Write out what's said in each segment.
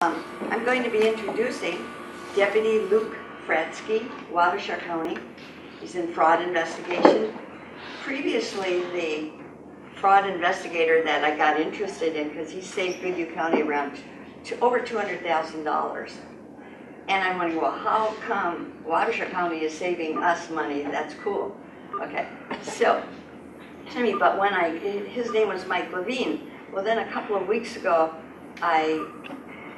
I'm going to be introducing Deputy Luke Fratzke, Wabasha County. He's in fraud investigation. Previously, the fraud investigator that I got interested in, because he saved Goodhue County around over $200,000. And I'm wondering, well, how come Wabasha County is saving us money? That's cool. Okay, so, but his name was Mike Levine. Well, then a couple of weeks ago, I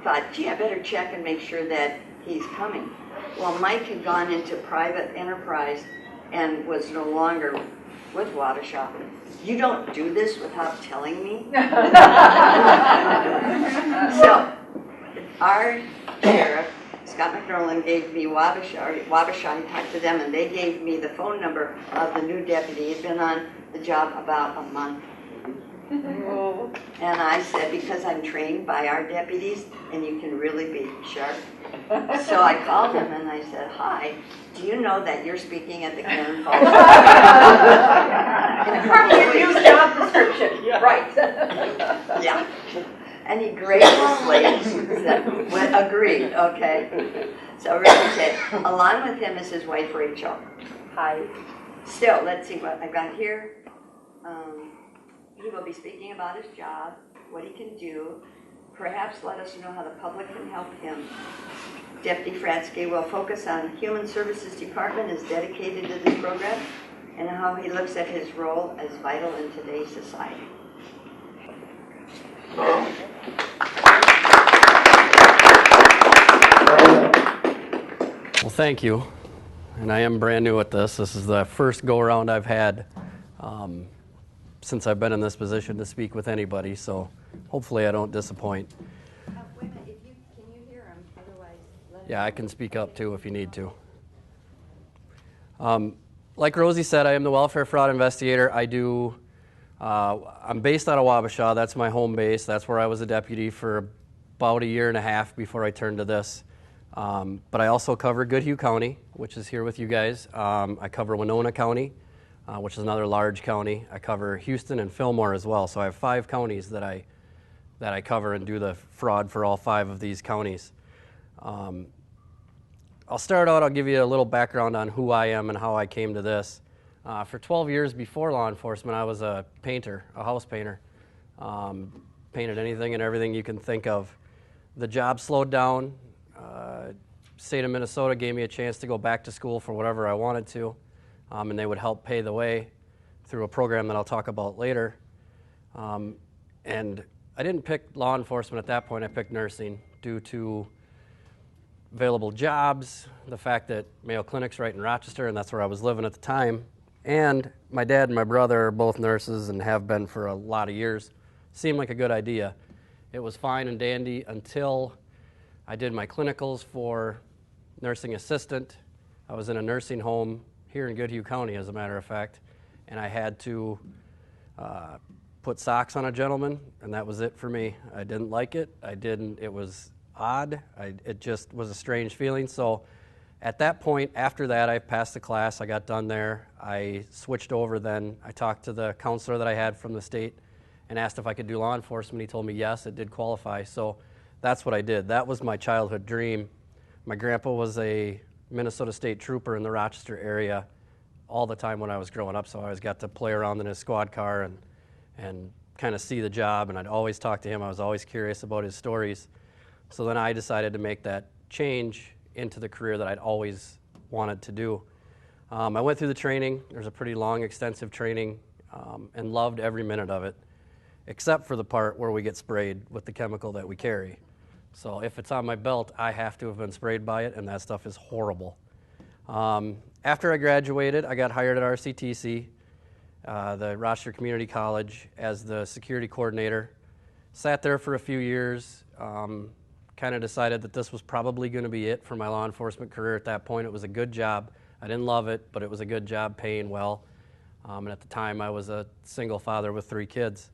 thought, gee, I better check and make sure that he's coming. Well, Mike had gone into private enterprise and was no longer with Wabasha. You don't do this without telling me? So, our sheriff, Scott McNorland, gave me Wabasha. I talked to them, and they gave me the phone number of the new deputy. He'd been on the job about a month. And I said, because I'm trained by our deputies, and you can really be sharp. So I called him and I said, hi, do you know that you're speaking at the Cannon Falls Area? Use job description. Yeah. Right. Yeah. And he graciously said, well, agreed, okay. So really said, along with him is his wife, Rachel. Hi. So let's see what I've got here. He will be speaking about his job, what he can do, perhaps let us know how the public can help him. Deputy Fratzke will focus on Human Services Department is dedicated to this program and how he looks at his role as vital in today's society. Well, thank you. And I am brand new at this. This is the first go-around I've had since I've been in this position to speak with anybody, so hopefully I don't disappoint. Wait a minute, can you hear him? Otherwise, yeah, I can speak up too if you need to. Like Rosie said, I am the welfare fraud investigator. I'm based out of Wabasha. That's my home base. That's where I was a deputy for about a year and a half before I turned to this. But I also cover Goodhue County, which is here with you guys. I cover Winona County, which is another large county. I cover Houston and Fillmore as well. So I have 5 counties that I cover and do the fraud for all 5 of these counties. I'll start out, I'll give you a little background on who I am and how I came to this. For 12 years before law enforcement, I was a painter, a house painter. Painted anything and everything you can think of. The job slowed down. State of Minnesota gave me a chance to go back to school for whatever I wanted to, and they would help pay the way through a program that I'll talk about later. And I didn't pick law enforcement at that point. I picked nursing due to available jobs, the fact that Mayo Clinic's right in Rochester, and that's where I was living at the time. And my dad and my brother are both nurses and have been for a lot of years. Seemed like a good idea. It was fine and dandy until I did my clinicals for nursing assistant. I was in a nursing home here in Goodhue County, as a matter of fact, and I had to put socks on a gentleman, and that was it for me. I didn't like it. It was odd. It just was a strange feeling. So at that point, after that, I passed the class. I got done there. I switched over then. I talked to the counselor that I had from the state and asked if I could do law enforcement. He told me yes, it did qualify. So that's what I did. That was my childhood dream. My grandpa was a Minnesota State trooper in the Rochester area all the time when I was growing up, so I always got to play around in his squad car and kind of see the job, and I'd always talk to him. I was always curious about his stories. So then I decided to make that change into the career that I'd always wanted to do. I went through the training. There's a pretty long, extensive training, and loved every minute of it, except for the part where we get sprayed with the chemical that we carry. So if it's on my belt, I have to have been sprayed by it, and that stuff is horrible. After I graduated, I got hired at RCTC, the Rochester Community College, as the security coordinator. Sat there for a few years, kind of decided that this was probably going to be it for my law enforcement career at that point. It was a good job. I didn't love it, but it was a good job paying well. And at the time, I was a single father with 3 kids.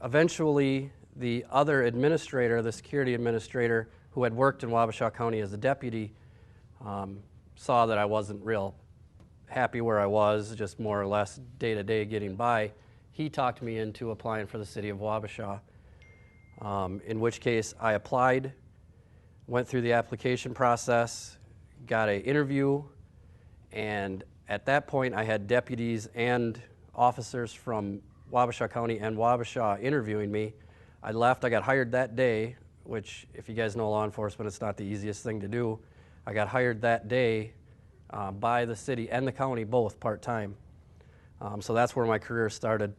Eventually, the other administrator, the security administrator, who had worked in Wabasha County as a deputy, saw that I wasn't real happy where I was, just more or less day-to-day getting by. He talked me into applying for the city of Wabasha. in which case I applied, went through the application process, got an interview, and at that point I had deputies and officers from Wabasha County and Wabasha interviewing me. I left, I got hired that day, which if you guys know law enforcement, it's not the easiest thing to do. I got hired that day by the city and the county, both part-time. So that's where my career started.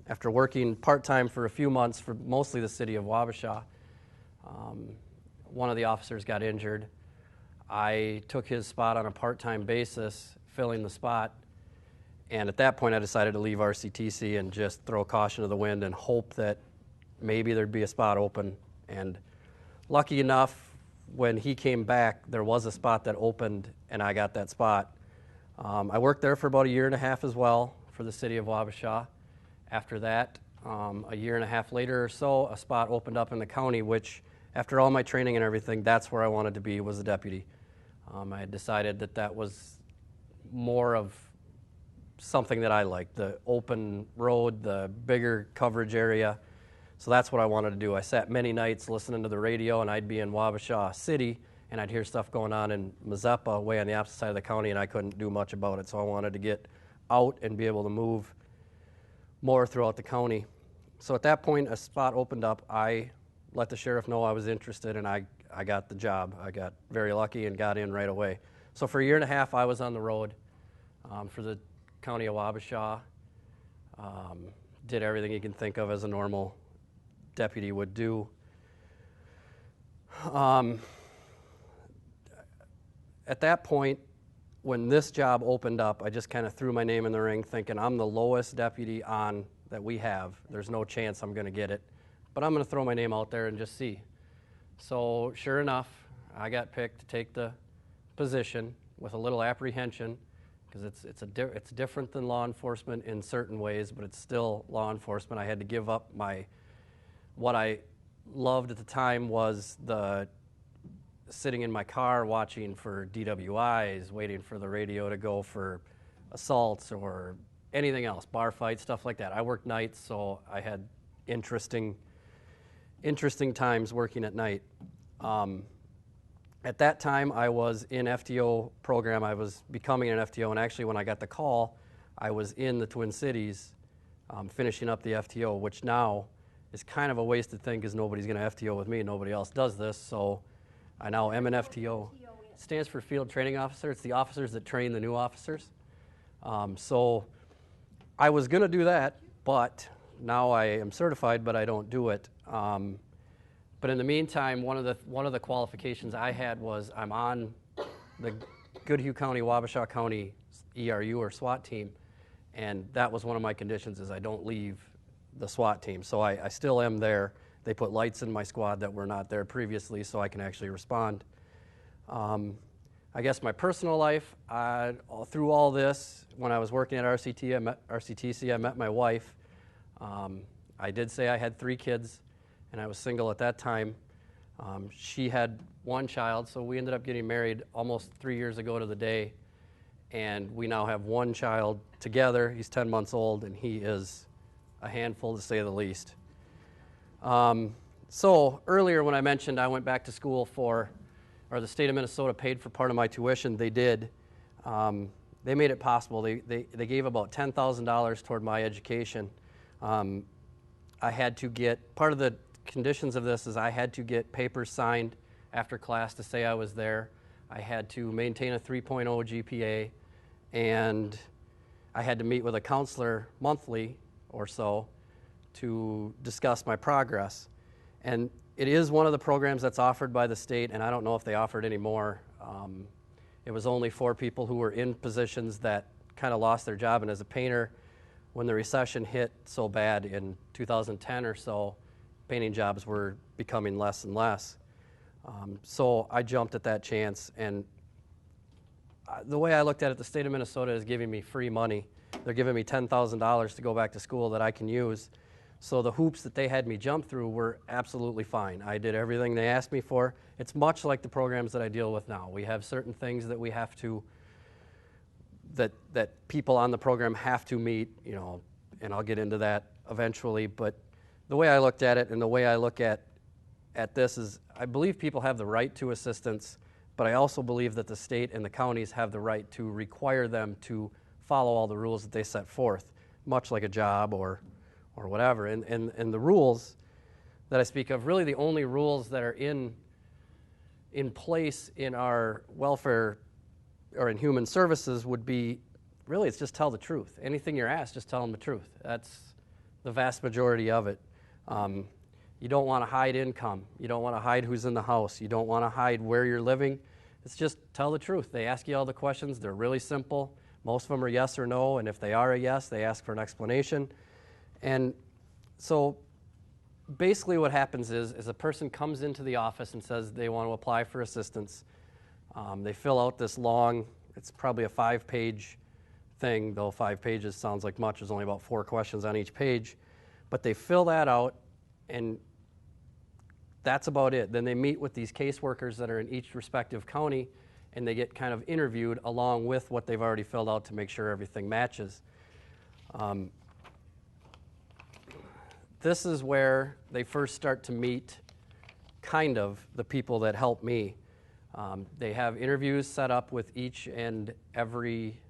After working part-time for a few months for mostly the city of Wabasha, one of the officers got injured. I took his spot on a part-time basis, filling the spot, and at that point I decided to leave RCTC and just throw caution to the wind and hope that maybe there'd be a spot open. And lucky enough, when he came back, there was a spot that opened and I got that spot. I worked there for about 1.5 years as well for the city of Wabasha. After that, 1.5 years later or so, a spot opened up in the county, which after all my training and everything, that's where I wanted to be, was a deputy. I had decided that that was more of something that I liked, the open road, the bigger coverage area. So that's what I wanted to do. I sat many nights listening to the radio, and I'd be in Wabasha City, and I'd hear stuff going on in Mazeppa, way on the opposite side of the county, and I couldn't do much about it. So I wanted to get out and be able to move more throughout the county. So at that point, a spot opened up. I let the sheriff know I was interested, and I got the job. I got very lucky and got in right away. So for 1.5 years, I was on the road for the county of Wabasha. Did everything you can think of as a normal deputy would do. At that point, when this job opened up, I just kind of threw my name in the ring thinking I'm the lowest deputy on that we have. There's no chance I'm going to get it, but I'm going to throw my name out there and just see. So sure enough, I got picked to take the position with a little apprehension because it's different than law enforcement in certain ways, but it's still law enforcement. I had to give up what I loved at the time was the sitting in my car watching for DWIs, waiting for the radio to go for assaults or anything else, bar fights, stuff like that. I worked nights, so I had interesting times working at night. At that time, I was in FTO program. I was becoming an FTO, and actually when I got the call, I was in the Twin Cities finishing up the FTO, which now is kind of a wasted thing because nobody's going to FTO with me. Nobody else does this, so I now am an FTO. It stands for Field Training Officer. It's the officers that train the new officers. So I was going to do that, but now I am certified, but I don't do it. But in the meantime, one of the qualifications I had was I'm on the Goodhue County, Wabasha County ERU or SWAT team, and that was one of my conditions is I don't leave the SWAT team. So I still am there. They put lights in my squad that were not there previously so I can actually respond. I guess my personal life, through all this, when I was working at RCTC, I met my wife. I did say I had 3 kids, and I was single at that time. She had 1 child, so we ended up getting married almost 3 years ago to the day, and we now have 1 child together. He's 10 months old, and he is a handful to say the least. So earlier when I mentioned I went back to school or the state of Minnesota paid for part of my tuition, they did. They made it possible. They gave about $10,000 toward my education. I had to get, part of the conditions of this is I had to get papers signed after class to say I was there. I had to maintain a 3.0 GPA, and I had to meet with a counselor monthly or so to discuss my progress. And it is one of the programs that's offered by the state, and I don't know if they offer it anymore. It was only for people who were in positions that kind of lost their job, and as a painter, when the recession hit so bad in 2010 or so, painting jobs were becoming less and less. So I jumped at that chance, and the way I looked at it, the state of Minnesota is giving me free money. They're giving me $10,000 to go back to school that I can use. So the hoops that they had me jump through were absolutely fine. I did everything they asked me for. It's much like the programs that I deal with now. We have certain things that we have to, that people on the program have to meet, and I'll get into that eventually, but the way I looked at it and the way I look at this is I believe people have the right to assistance, but I also believe that the state and the counties have the right to require them to follow all the rules that they set forth, much like a job or whatever. And the rules that I speak of, really the only rules that are in place in our welfare or in human services would be, really, it's just tell the truth. Anything you're asked, just tell them the truth. That's the vast majority of it. You don't want to hide income. You don't want to hide who's in the house. You don't want to hide where you're living. It's just tell the truth. They ask you all the questions. They're really simple. Most of them are yes or no, and if they are a yes, they ask for an explanation. And so basically what happens is a person comes into the office and says they want to apply for assistance. They fill out this long, it's probably a 5-page thing, though 5 pages sounds like much. There's only about 4 questions on each page. But they fill that out, and that's about it. Then they meet with these caseworkers that are in each respective county, and they get kind of interviewed along with what they've already filled out to make sure everything matches. This is where they first start to meet kind of the people that help me. They have interviews set up with each and every,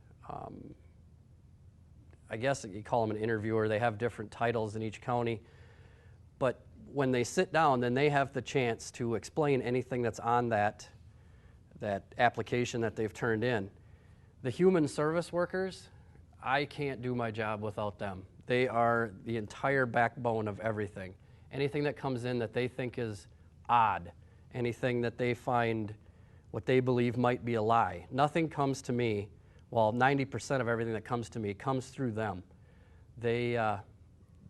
I guess you call them an interviewer. They have different titles in each county. But when they sit down, then they have the chance to explain anything that's on that application that they've turned in. The human service workers, I can't do my job without them. They are the entire backbone of everything. Anything that comes in that they think is odd, anything that they find what they believe might be a lie, nothing comes to me. Well, 90% of everything that comes to me comes through them. They're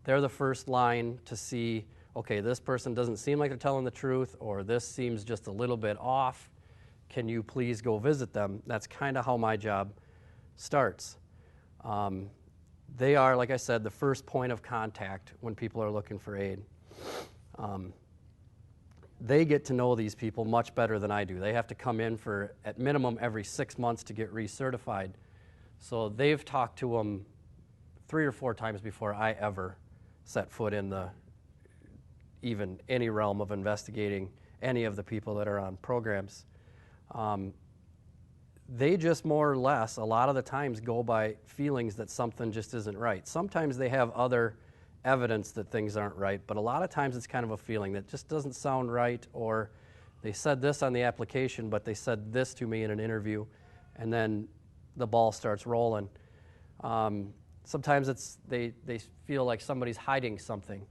the first line to see, okay, this person doesn't seem like they're telling the truth, or this seems just a little bit off. Can you please go visit them? That's kind of how my job starts. They are, like I said, the first point of contact when people are looking for aid. They get to know these people much better than I do. They have to come in for, at minimum, every 6 months to get recertified. So they've talked to them 3 or 4 times before I ever set foot in even any realm of investigating any of the people that are on programs. They just more or less, a lot of the times, go by feelings that something just isn't right. Sometimes they have other evidence that things aren't right, but a lot of times it's kind of a feeling that just doesn't sound right, or they said this on the application, but they said this to me in an interview, and then the ball starts rolling. Sometimes they feel like somebody's hiding something,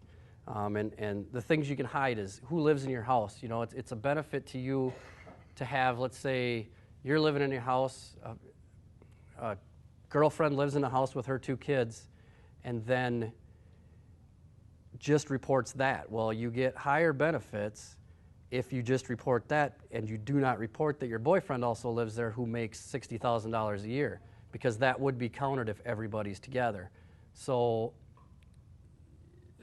and the things you can hide is who lives in your house. You know, it's a benefit to you to have, let's say, you're living in your house, a girlfriend lives in the house with her 2 kids, and then just reports that. Well, you get higher benefits if you just report that and you do not report that your boyfriend also lives there who makes $60,000 a year, because that would be counted if everybody's together. So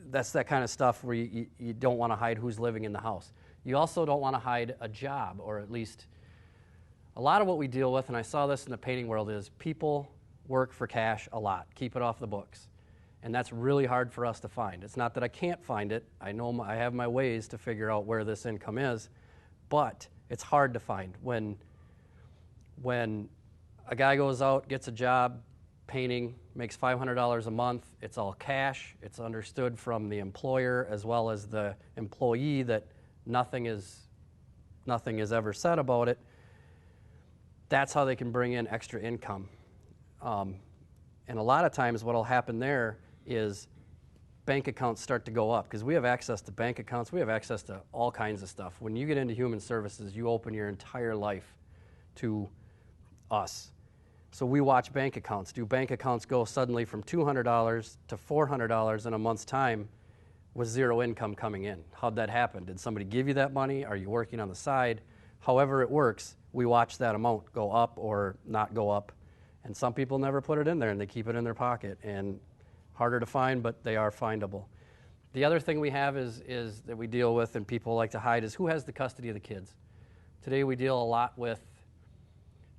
that's that kind of stuff where you don't want to hide who's living in the house. You also don't want to hide a job, or at least a lot of what we deal with, and I saw this in the painting world, is people work for cash a lot, keep it off the books. And that's really hard for us to find. It's not that I can't find it. I know I have my ways to figure out where this income is, but it's hard to find. When a guy goes out, gets a job, painting, makes $500 a month, it's all cash. It's understood from the employer as well as the employee that nothing is ever said about it. That's how they can bring in extra income. And a lot of times what will happen there is bank accounts start to go up, because we have access to bank accounts. We have access to all kinds of stuff. When you get into human services, you open your entire life to us. So we watch bank accounts. Do bank accounts go suddenly from $200 to $400 in a month's time with zero income coming in? How'd that happen? Did somebody give you that money? Are you working on the side? However it works, we watch that amount go up or not go up. And some people never put it in there, and they keep it in their pocket. And harder to find, but they are findable. The other thing we have is that we deal with, and people like to hide, is who has the custody of the kids. Today we deal a lot with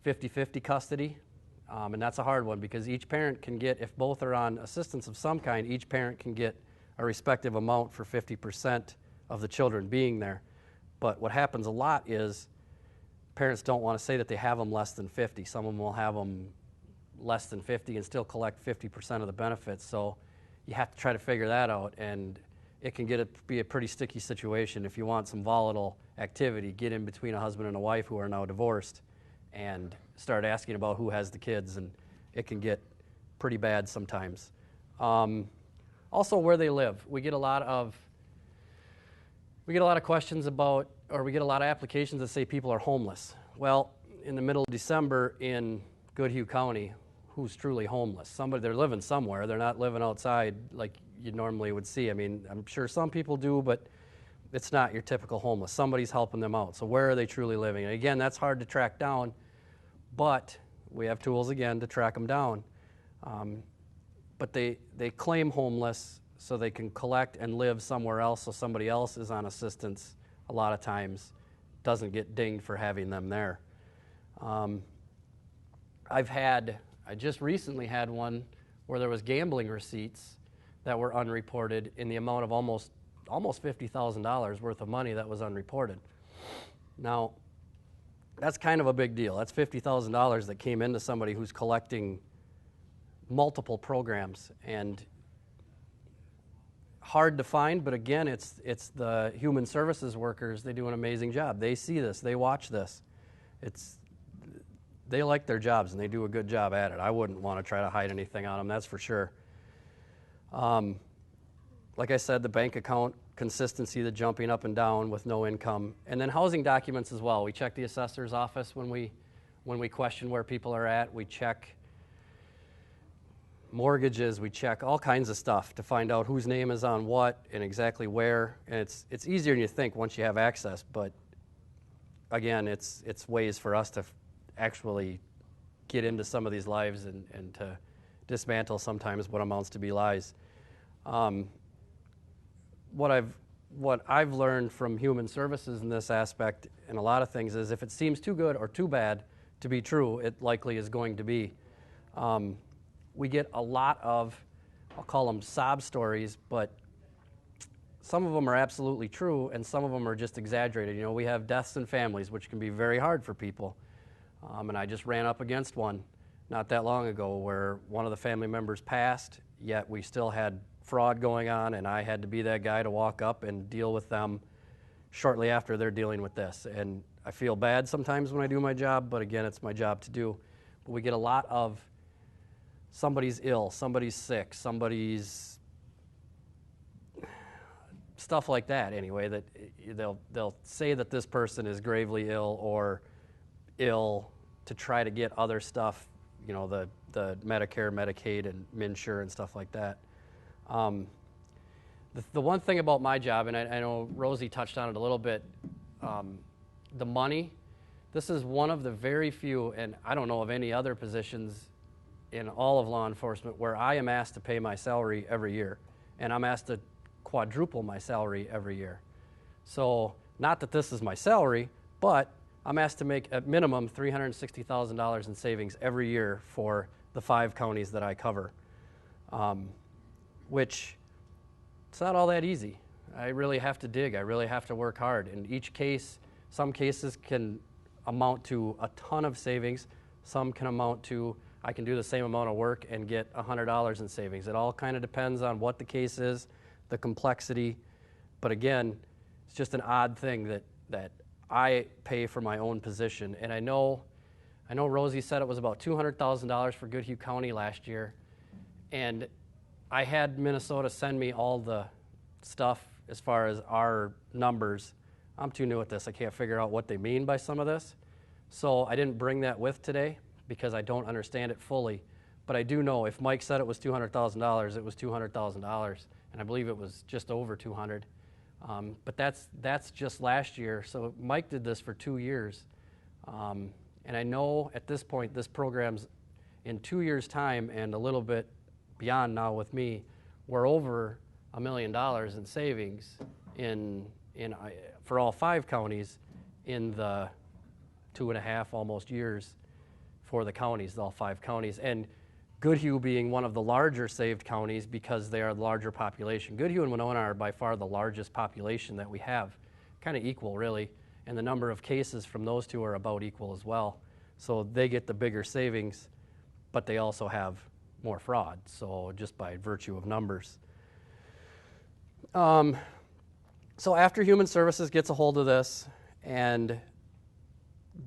50-50 custody, and that's a hard one, because each parent can get, if both are on assistance of some kind, each parent can get a respective amount for 50% of the children being there. But what happens a lot is parents don't want to say that they have them less than 50. Some of them will have them less than 50 and still collect 50% of the benefits. So you have to try to figure that out, and it can be a pretty sticky situation. If you want some volatile activity, get in between a husband and a wife who are now divorced and start asking about who has the kids, and it can get pretty bad sometimes. Also, where they live. We get a lot of questions about, or we get a lot of applications that say people are homeless. Well, in the middle of December in Goodhue County, who's truly homeless? They're living somewhere. They're not living outside like you normally would see. I mean, I'm sure some people do, but it's not your typical homeless. Somebody's helping them out. So where are they truly living? And again, that's hard to track down, but we have tools again to track them down. But they claim homeless so they can collect and live somewhere else, so somebody else is on assistance a lot of times, doesn't get dinged for having them there. I just recently had one where there was gambling receipts that were unreported in the amount of almost $50,000 worth of money that was unreported. Now, that's kind of a big deal. That's $50,000 that came into somebody who's collecting multiple programs, and hard to find, but again, it's the human services workers. They do an amazing job. They see this, they watch this. They like their jobs, and they do a good job at it. I wouldn't want to try to hide anything on them, that's for sure. Like I said, the bank account consistency, the jumping up and down with no income, and then housing documents as well. We check the assessor's office when we question where people are at. We check mortgages, we check all kinds of stuff to find out whose name is on what and exactly where. And it's easier than you think once you have access, but again, it's ways for us to actually get into some of these lives and to dismantle sometimes what amounts to be lies. What I've learned from human services in this aspect and a lot of things is if it seems too good or too bad to be true, it likely is going to be. We get a lot of, I'll call them sob stories, but some of them are absolutely true and some of them are just exaggerated. You know, we have deaths in families, which can be very hard for people. And I just ran up against one not that long ago where one of the family members passed, yet we still had fraud going on, and I had to be that guy to walk up and deal with them shortly after they're dealing with this. And I feel bad sometimes when I do my job, but again, it's my job to do. But we get a lot of somebody's ill, somebody's sick, somebody's stuff like that anyway, that they'll say that this person is gravely ill or ill to try to get other stuff, you know, the Medicare, Medicaid, and MNsure and stuff like that. The one thing about my job, and I know Rosie touched on it a little bit, the money, this is one of the very few, and I don't know of any other positions in all of law enforcement where I am asked to pay my salary every year, and I'm asked to quadruple my salary every year. So not that this is my salary, but I'm asked to make at minimum $360,000 in savings every year for the 5 counties that I cover, which it's not all that easy. I really have to dig. I really have to work hard. In each case, some cases can amount to a ton of savings. Some can amount to, I can do the same amount of work and get $100 in savings. It all kind of depends on what the case is, the complexity. But again, it's just an odd thing that I pay for my own position. And I know Rosie said it was about $200,000 for Goodhue County last year. And I had Minnesota send me all the stuff as far as our numbers. I'm too new at this. I can't figure out what they mean by some of this. So I didn't bring that with today because I don't understand it fully. But I do know if Mike said it was $200,000, it was $200,000. And I believe it was just over 200. But that's just last year. So Mike did this for 2 years. And I know at this point, this program's in 2 years' time and a little bit beyond now with me, we're over $1 million in savings for all 5 counties in the 2.5 almost years for the counties, all 5 counties. And Goodhue being one of the larger saved counties because they are the larger population. Goodhue and Winona are by far the largest population that we have, kind of equal really, and the number of cases from those two are about equal as well. So they get the bigger savings, but they also have more fraud, so just by virtue of numbers. So after Human Services gets a hold of this and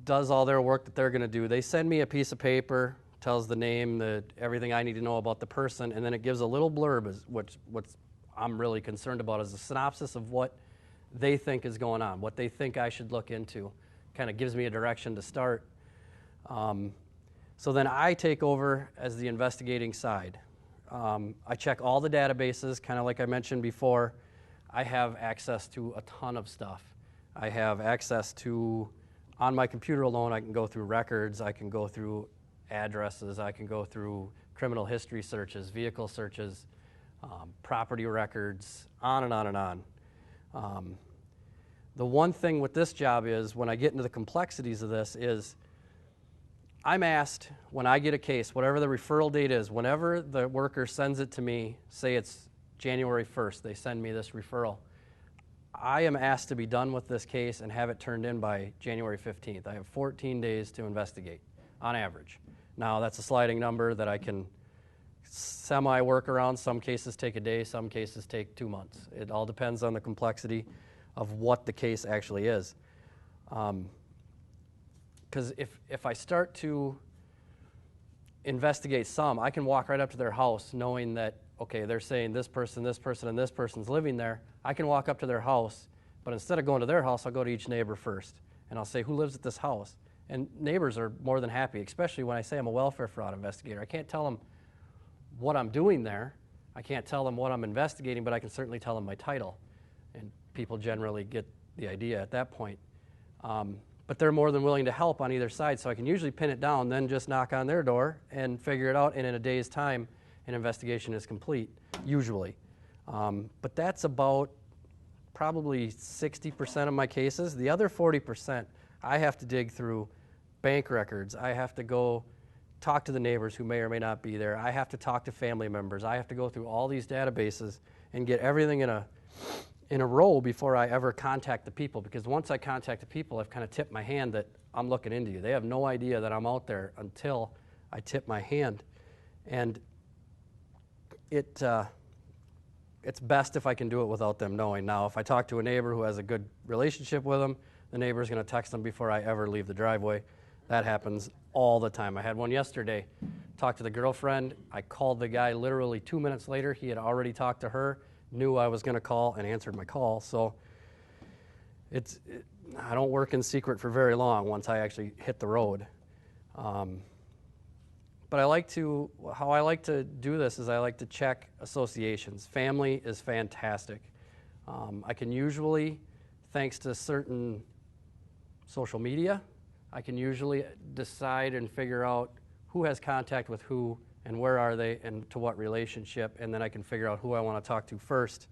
does all their work that they're going to do, they send me a piece of paper, tells the name, everything I need to know about the person, and then it gives a little blurb, what I'm really concerned about is a synopsis of what they think is going on, what they think I should look into. Kind of gives me a direction to start. So then I take over as the investigating side. I check all the databases, kind of like I mentioned before. I have access to a ton of stuff. I have access to, on my computer alone, I can go through records, I can go through addresses, I can go through criminal history searches, vehicle searches, property records, on and on and on. The one thing with this job is, when I get into the complexities of this, is I'm asked, when I get a case, whatever the referral date is, whenever the worker sends it to me, say it's January 1st, they send me this referral, I am asked to be done with this case and have it turned in by January 15th. I have 14 days to investigate, on average. Now, that's a sliding number that I can semi-work around. Some cases take a day, some cases take 2 months. It all depends on the complexity of what the case actually is. Because if I start to investigate some, I can walk right up to their house knowing that, okay, they're saying this person, and this person's living there. I can walk up to their house, but instead of going to their house, I'll go to each neighbor first. And I'll say, who lives at this house? And neighbors are more than happy, especially when I say I'm a welfare fraud investigator. I can't tell them what I'm doing there. I can't tell them what I'm investigating, but I can certainly tell them my title. And people generally get the idea at that point. But they're more than willing to help on either side, so I can usually pin it down, then just knock on their door and figure it out, and in a day's time, an investigation is complete, usually. But that's about probably 60% of my cases. The other 40%, I have to dig through bank records. I have to go talk to the neighbors who may or may not be there. I have to talk to family members. I have to go through all these databases and get everything in a row before I ever contact the people, because once I contact the people, I've kind of tipped my hand that I'm looking into you. They have no idea that I'm out there until I tip my hand. And it's best if I can do it without them knowing. Now, if I talk to a neighbor who has a good relationship with them, the neighbor's going to text them before I ever leave the driveway. That happens all the time. I had one yesterday. Talked to the girlfriend. I called the guy literally 2 minutes later. He had already talked to her, knew I was going to call, and answered my call. So I don't work in secret for very long once I actually hit the road. But how I like to do this is I like to check associations. Family is fantastic. I can usually, thanks to certain social media, I can usually decide and figure out who has contact with who and where are they and to what relationship, and then I can figure out who I want to talk to first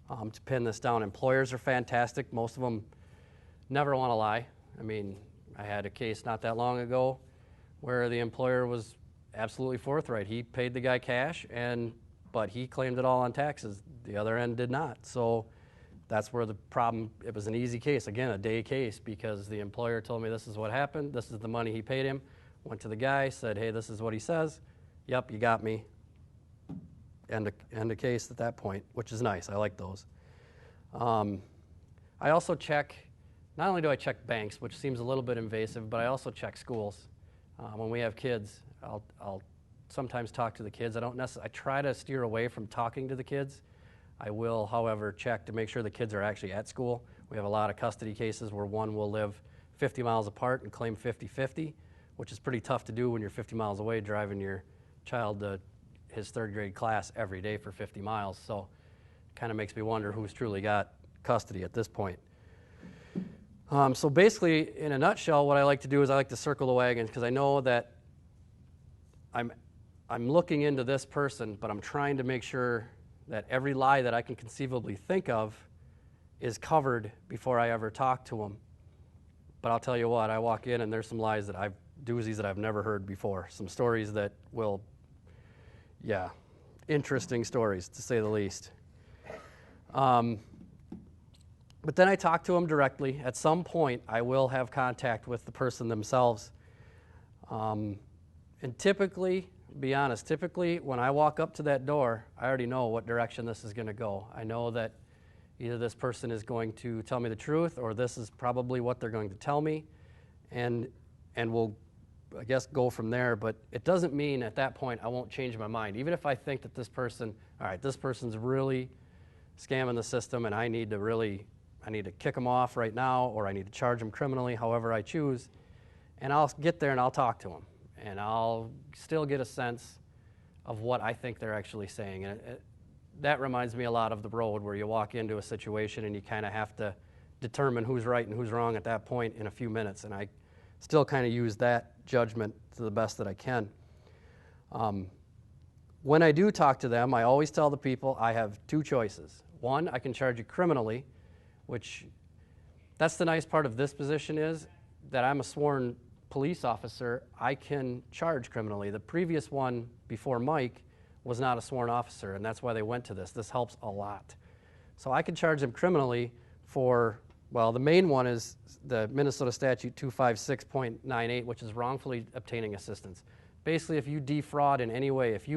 to pin this down. Employers are fantastic. Most of them never want to lie. I mean, I had a case not that long ago where the employer was absolutely forthright. He paid the guy cash, but he claimed it all on taxes. The other end did not. So that's where the problem, it was an easy case, again, a day case, because the employer told me this is what happened, this is the money he paid him, went to the guy, said, hey, this is what he says, yep, you got me, end of case at that point, which is nice, I like those. I also check, not only do I check banks, which seems a little bit invasive, but I also check schools. When we have kids, I'll sometimes talk to the kids. I try to steer away from talking to the kids. I will, however, check to make sure the kids are actually at school. We have a lot of custody cases where one will live 50 miles apart and claim 50-50, which is pretty tough to do when you're 50 miles away driving your child to his third grade class every day for 50 miles. So it kind of makes me wonder who's truly got custody at this point. So basically, in a nutshell, what I like to do is I like to circle the wagons, because I know that I'm looking into this person, but I'm trying to make sure that every lie that I can conceivably think of is covered before I ever talk to them. But I'll tell you what, I walk in and there's some lies doozies that I've never heard before, some stories that will yeah, interesting stories, to say the least. But then I talk to them directly. At some point, I will have contact with the person themselves. And typically, be honest, typically when I walk up to that door, I already know what direction this is going to go. I know that either this person is going to tell me the truth, or this is probably what they're going to tell me, and we'll, I guess, go from there. But it doesn't mean at that point I won't change my mind. Even if I think that this person, all right, this person's really scamming the system, and I need to kick them off right now, or I need to charge them criminally, however I choose, and I'll get there and I'll talk to them, and I'll still get a sense of what I think they're actually saying. And that reminds me a lot of the road, where you walk into a situation and you kind of have to determine who's right and who's wrong at that point in a few minutes, and I still kind of use that judgment to the best that I can. When I do talk to them, I always tell the people I have two choices. One, I can charge you criminally, which that's the nice part of this position, is that I'm a sworn police officer. I can charge criminally. The previous one before Mike was not a sworn officer, and that's why they went to this. This helps a lot. So I can charge them criminally for, well, the main one is the Minnesota statute 256.98, which is wrongfully obtaining assistance. Basically, if you defraud in any way, if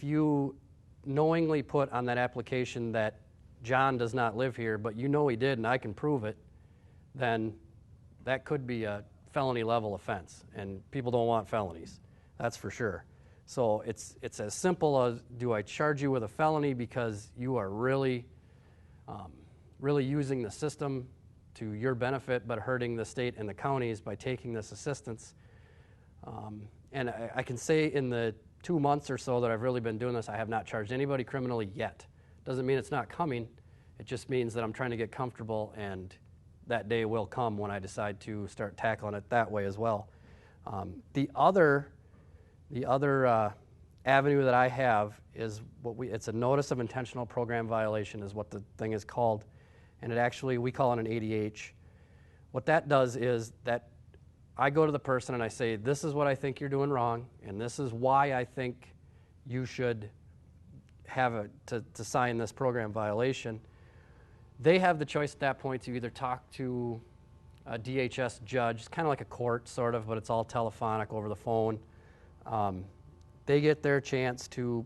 you knowingly put on that application that John does not live here, but you know he did and I can prove it, then that could be a felony level offense, and people don't want felonies, that's for sure. So it's as simple as, do I charge you with a felony because you are really using the system to your benefit but hurting the state and the counties by taking this assistance? And I can say in the 2 months or so that I've really been doing this, I have not charged anybody criminally yet. Doesn't mean it's not coming. It just means that I'm trying to get comfortable, and that day will come when I decide to start tackling it that way as well. The other avenue that I have is it's a notice of intentional program violation is what the thing is called, and we call it an ADH. What that does is that I go to the person and I say, this is what I think you're doing wrong, and this is why I think you should have to sign this program violation. They have the choice at that point to either talk to a DHS judge. It's kind of like a court, sort of, but it's all telephonic over the phone. They get their chance to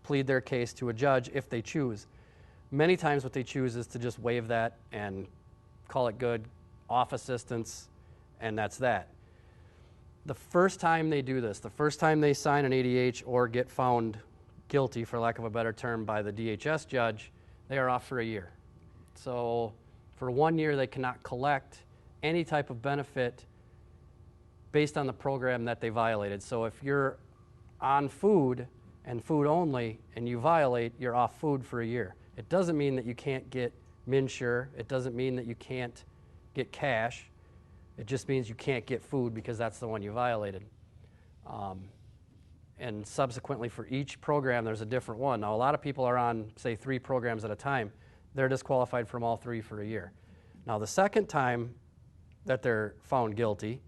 plead their case to a judge if they choose. Many times what they choose is to just waive that and call it good, off assistance, and that's that. The first time they do this, the first time they sign an ADH or get found guilty, for lack of a better term, by the DHS judge, they are off for a year. So for 1 year, they cannot collect any type of benefit based on the program that they violated. So if you're on food and food only and you violate, you're off food for a year. It doesn't mean that you can't get MNsure. It doesn't mean that you can't get cash. It just means you can't get food because that's the one you violated. And subsequently for each program, there's a different one. Now, a lot of people are on, say, 3 programs at a time. They're disqualified from all 3 for a year. Now, the second time that they're found guilty,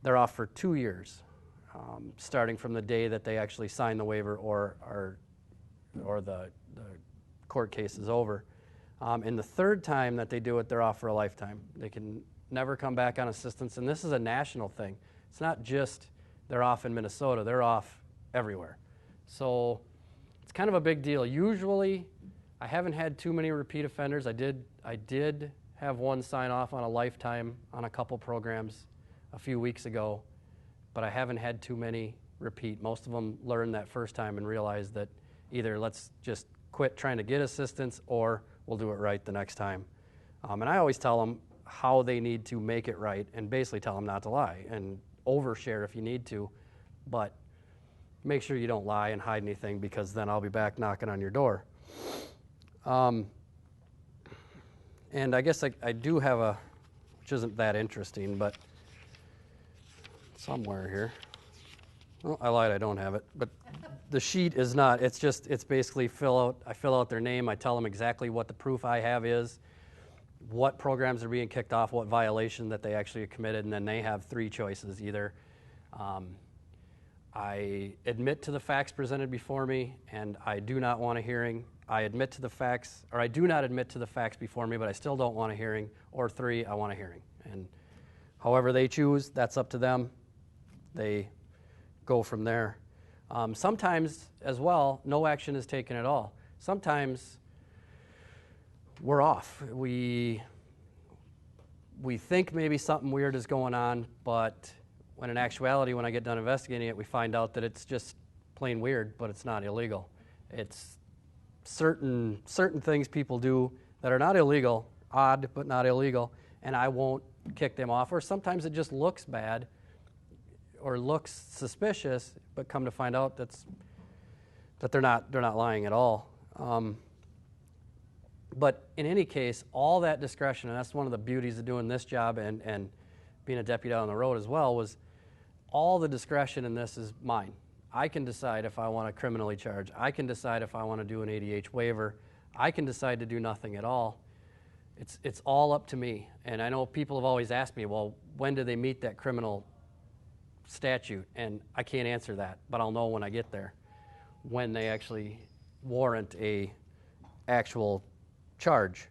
they're off for 2 years, starting from the day that they actually sign the waiver or the court case is over. And the third time that they do it, they're off for a lifetime. They can never come back on assistance, and this is a national thing. It's not just they're off in Minnesota, they're off everywhere. So it's kind of a big deal. Usually, I haven't had too many repeat offenders. I did have one sign off on a lifetime on a couple programs a few weeks ago, but I haven't had too many repeat. Most of them learned that first time and realized that either let's just quit trying to get assistance or we'll do it right the next time. And I always tell them how they need to make it right and basically tell them not to lie and overshare if you need to, but make sure you don't lie and hide anything, because then I'll be back knocking on your door. And I guess I do have which isn't that interesting, but somewhere here. Oh, I lied, I don't have it. But the sheet is not, it's basically I fill out their name, I tell them exactly what the proof I have is, what programs are being kicked off, what violation that they actually committed, and then they have 3 choices. Either I admit to the facts presented before me, and I do not want a hearing. I admit to the facts, or I do not admit to the facts before me, but I still don't want a hearing. Or 3, I want a hearing. And however they choose, that's up to them. They go from there. Sometimes, as well, no action is taken at all. Sometimes we're off. We think maybe something weird is going on, but when in actuality, when I get done investigating it, we find out that it's just plain weird, but it's not illegal. It's certain things people do that are not illegal, odd but not illegal, and I won't kick them off. Or sometimes it just looks bad or looks suspicious, but come to find out that they're not lying at all. But in any case, all that discretion, and that's one of the beauties of doing this job and being a deputy out on the road as well, was all the discretion in this is mine. I can decide if I want to criminally charge. I can decide if I want to do an ADH waiver. I can decide to do nothing at all. It's all up to me. And I know people have always asked me, well, when do they meet that criminal statute? And I can't answer that, but I'll know when I get there, when they actually warrant a actual charge.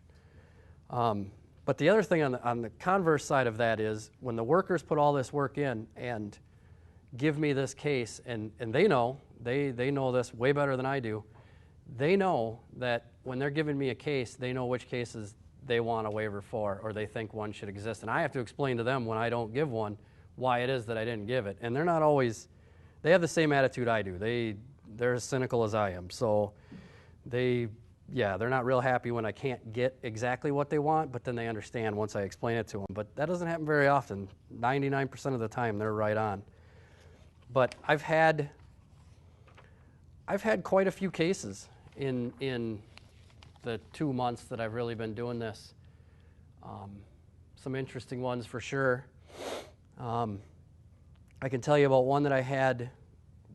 But the other thing on the converse side of that is when the workers put all this work in and give me this case, and they know this way better than I do. They know that when they're giving me a case, they know which cases they want a waiver for or they think one should exist. And I have to explain to them when I don't give one why it is that I didn't give it. And they're not always, they have the same attitude I do. They're as cynical as I am. So they're not real happy when I can't get exactly what they want, but then they understand once I explain it to them. But that doesn't happen very often. 99% of the time, they're right on. But I've had quite a few cases in the 2 months that I've really been doing this. Some interesting ones for sure. I can tell you about one that I had.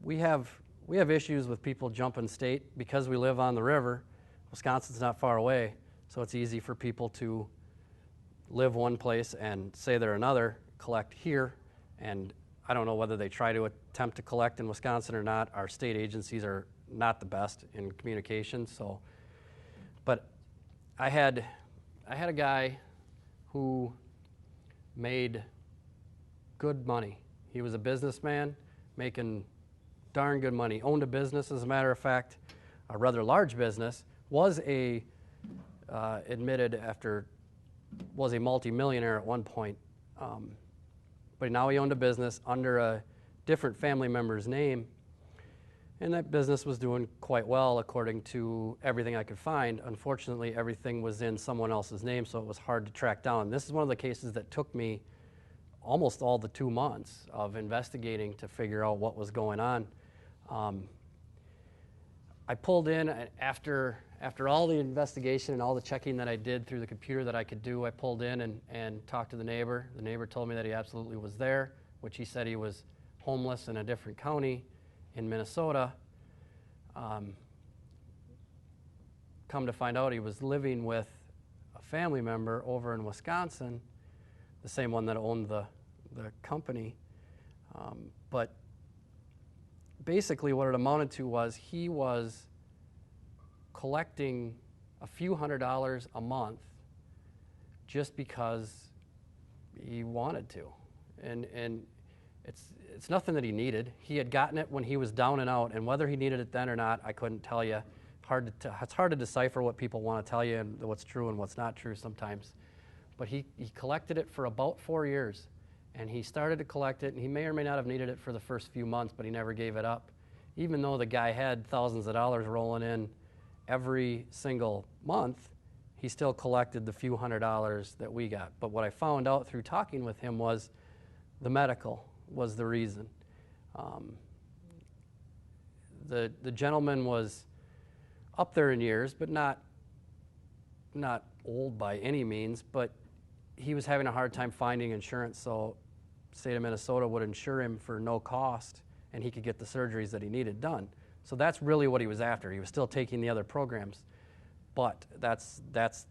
We have issues with people jumping state because we live on the river. Wisconsin's not far away, so it's easy for people to live one place and say they're another, collect here, and I don't know whether they try to attempt to collect in Wisconsin or not. Our state agencies are not the best in communication, so. But I had a guy who made good money. He was a businessman making darn good money. Owned a business, as a matter of fact, a rather large business. Was a multimillionaire at one point. But now he owned a business under a different family member's name, and that business was doing quite well according to everything I could find. Unfortunately, everything was in someone else's name, so it was hard to track down. This is one of the cases that took me almost all the 2 months of investigating to figure out what was going on. I pulled in after all the investigation and all the checking that I did through the computer that I could do. I pulled in and talked to the neighbor. The neighbor told me that he absolutely was there, which he said he was homeless in a different county in Minnesota. Come to find out, he was living with a family member over in Wisconsin, the same one that owned the company. But basically what it amounted to was he was collecting a few $100s a month just because he wanted to. And it's nothing that he needed. He had gotten it when he was down and out, and whether he needed it then or not, I couldn't tell you. It's hard to decipher what people want to tell you and what's true and what's not true sometimes. But he collected it for about 4 years. And he started to collect it, and he may or may not have needed it for the first few months, but he never gave it up. Even though the guy had thousands of dollars rolling in every single month, he still collected the few $100s that we got. But what I found out through talking with him was the medical was the reason. The gentleman was up there in years, but not old by any means, but he was having a hard time finding insurance, so state of Minnesota would insure him for no cost, and he could get the surgeries that he needed done. So that's really what he was after. He was still taking the other programs, but that's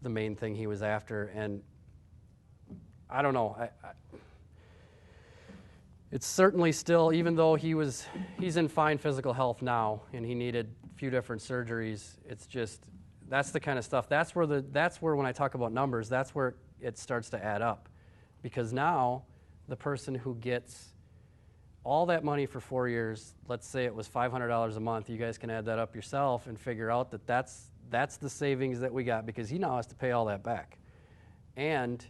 the main thing he was after. And I don't know. it's certainly still, even though he's in fine physical health now and he needed a few different surgeries, it's just, that's the kind of stuff, that's where when I talk about numbers, that's where it starts to add up. Because now the person who gets all that money for 4 years, let's say it was $500 a month, you guys can add that up yourself and figure out that that's the savings that we got, because he now has to pay all that back. And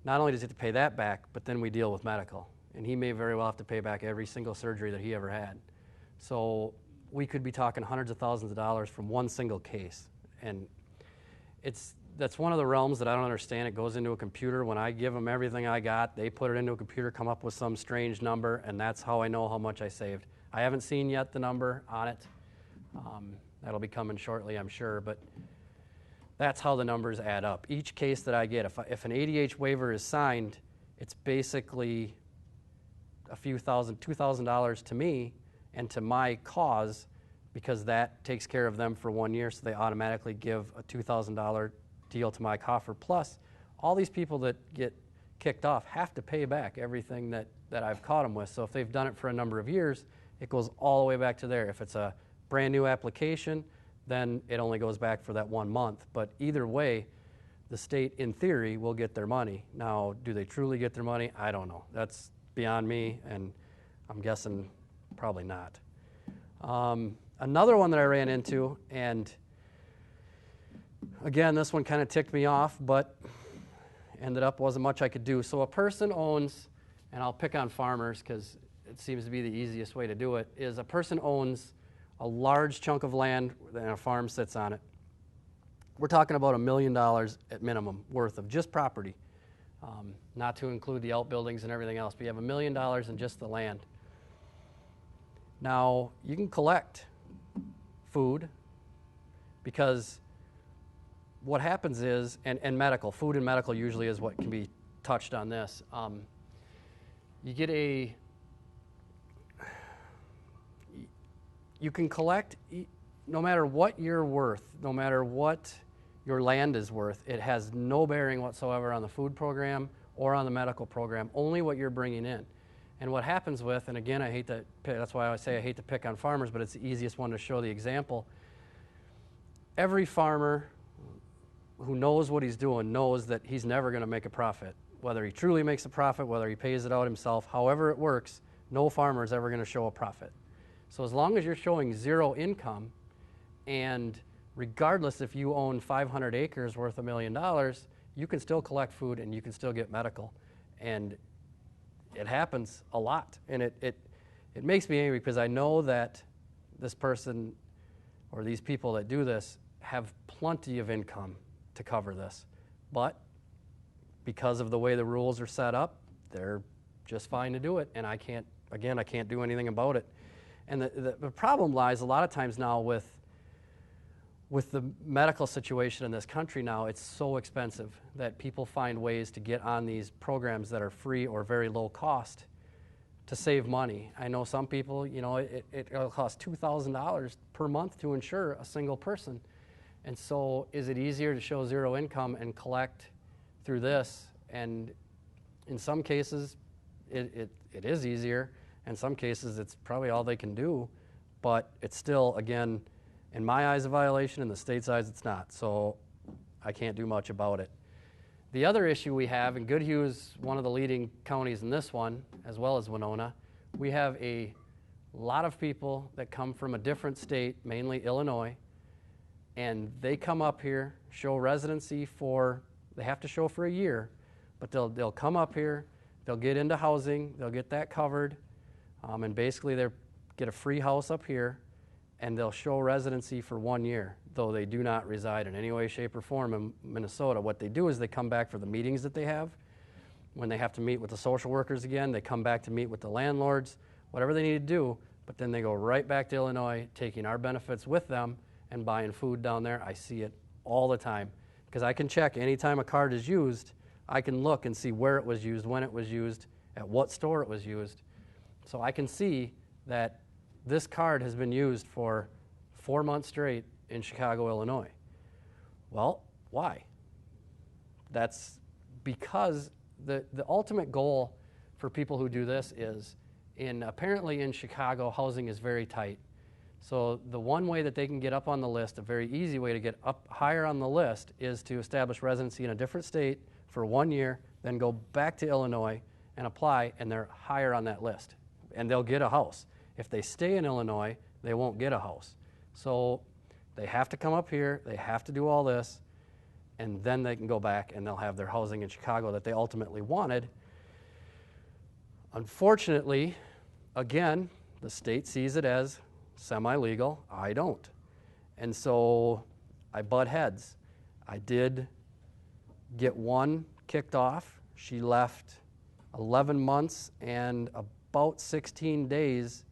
not only does he have to pay that back, but then we deal with medical. And he may very well have to pay back every single surgery that he ever had. So we could be talking hundreds of thousands of dollars from one single case. And that's one of the realms that I don't understand. It goes into a computer. When I give them everything I got, they put it into a computer, come up with some strange number, and that's how I know how much I saved. I haven't seen yet the number on it. That'll be coming shortly, I'm sure, but that's how the numbers add up. Each case that I get, if an ADH waiver is signed, it's basically a few thousand, $2,000 to me and to my cause, because that takes care of them for 1 year, so they automatically give a $2,000 deal to my coffer. Plus, all these people that get kicked off have to pay back everything that I've caught them with. So if they've done it for a number of years, it goes all the way back to there. If it's a brand new application, then it only goes back for that 1 month. But either way, the state, in theory, will get their money. Now, do they truly get their money? I don't know. That's beyond me, and I'm guessing probably not. Another one that I ran into, and again, this one kind of ticked me off, but ended up wasn't much I could do. So a person owns, and I'll pick on farmers because it seems to be the easiest way to do it, is a person owns a large chunk of land and a farm sits on it. We're talking about $1 million at minimum worth of just property, not to include the outbuildings and everything else, but you have $1 million in just the land. Now, you can collect food, because what happens is, and medical, food and medical usually is what can be touched on this. You get you can collect, no matter what you're worth, no matter what your land is worth, it has no bearing whatsoever on the food program or on the medical program, only what you're bringing in. And what happens with, and again, that's why I say I hate to pick on farmers, but it's the easiest one to show the example. Every farmer who knows what he's doing knows that he's never going to make a profit. Whether he truly makes a profit, whether he pays it out himself, however it works, no farmer is ever going to show a profit. So as long as you're showing zero income, and regardless if you own 500 acres worth $1 million, you can still collect food and you can still get medical. And it happens a lot. And it makes me angry, because I know that this person or these people that do this have plenty of income to cover this. But because of the way the rules are set up, they're just fine to do it. And I can't do anything about it. And the problem lies a lot of times now with the medical situation in this country now. It's so expensive that people find ways to get on these programs that are free or very low cost to save money. I know some people, it'll cost $2,000 per month to insure a single person. And so is it easier to show zero income and collect through this? And in some cases, it is easier. In some cases, it's probably all they can do. But it's still, again, in my eyes, a violation. In the state's eyes, it's not. So I can't do much about it. The other issue we have, and Goodhue is one of the leading counties in this one, as well as Winona, we have a lot of people that come from a different state, mainly Illinois, and they come up here, show residency they have to show for a year, but they'll come up here, they'll get into housing, they'll get that covered, and basically they get a free house up here, and they'll show residency for 1 year, though they do not reside in any way, shape, or form in Minnesota. What they do is they come back for the meetings that they have. When they have to meet with the social workers again, they come back to meet with the landlords, whatever they need to do, but then they go right back to Illinois, taking our benefits with them and buying food down there. I see it all the time, because I can check anytime a card is used. I can look and see where it was used, when it was used, at what store it was used. So I can see that this card has been used for 4 months straight in Chicago, Illinois. Well, why? That's because the ultimate goal for people who do this is apparently in Chicago, housing is very tight. So the one way that they can get up on the list, a very easy way to get up higher on the list, is to establish residency in a different state for 1 year, then go back to Illinois and apply, and they're higher on that list. And they'll get a house. If they stay in Illinois, they won't get a house. So they have to come up here, they have to do all this, and then they can go back and they'll have their housing in Chicago that they ultimately wanted. Unfortunately, again, the state sees it as semi-legal. I don't. And so I butt heads. I did get one kicked off. She left 11 months and about 16 days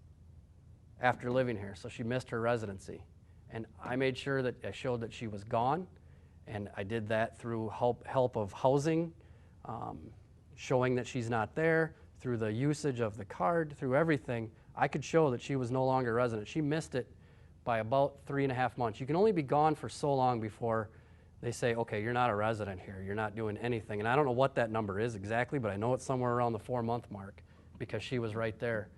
after living here. So she missed her residency. And I made sure that I showed that she was gone. And I did that through help of housing, showing that she's not there, through the usage of the card, through everything. I could show that she was no longer resident. She missed it by about 3.5 months. You can only be gone for so long before they say, okay, you're not a resident here. You're not doing anything. And I don't know what that number is exactly, but I know it's somewhere around the 4-month mark because she was right there.